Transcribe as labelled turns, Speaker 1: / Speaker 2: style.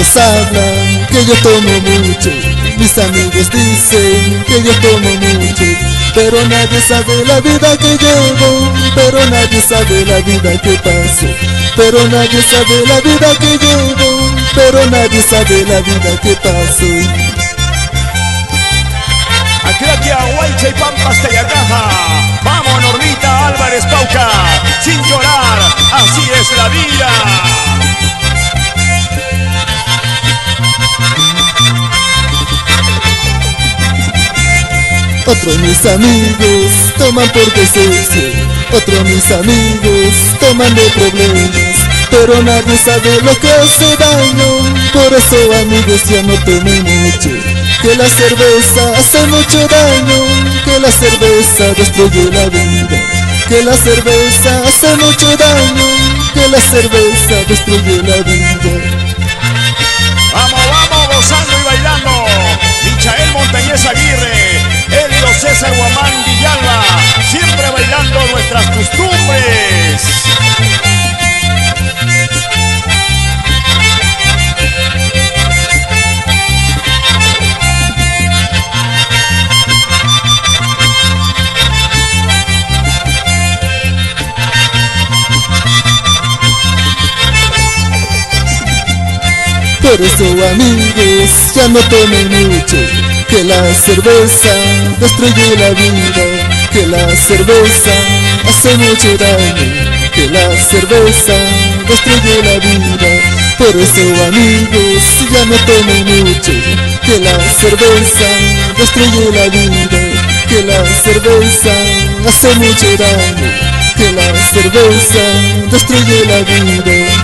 Speaker 1: amigos hablan que yo tomo mucho, mis amigos dicen que yo tomo mucho, pero nadie sabe la vida que llevo, pero nadie sabe la vida que paso, pero nadie sabe la vida que llevo, pero nadie sabe la vida que paso.
Speaker 2: Aquí a Huaycha y Pampas Tayacaja, vamos Normita Álvarez Pauca, sin llorar, así es la vida.
Speaker 1: Otros mis amigos toman por desecho, otros mis amigos toman de problemas, pero nadie sabe lo que hace daño. Por eso amigos ya no tomen mucho, que la cerveza hace mucho daño, que la cerveza destruye la vida, que la cerveza hace mucho daño, que la cerveza destruye la vida.
Speaker 2: Vamos, vamos, gozando y bailando, Michael Montañez Aguirre, Elio César Guamán Villalba, siempre bailando nuestras costumbres.
Speaker 1: Por eso amigos ya no tomen mucho, que la cerveza destruye la vida, que la cerveza hace mucho daño, que la cerveza destruye la vida. Por eso amigos ya no tomen mucho, que la cerveza destruye la vida, que la cerveza hace mucho daño, que la cerveza destruye la vida.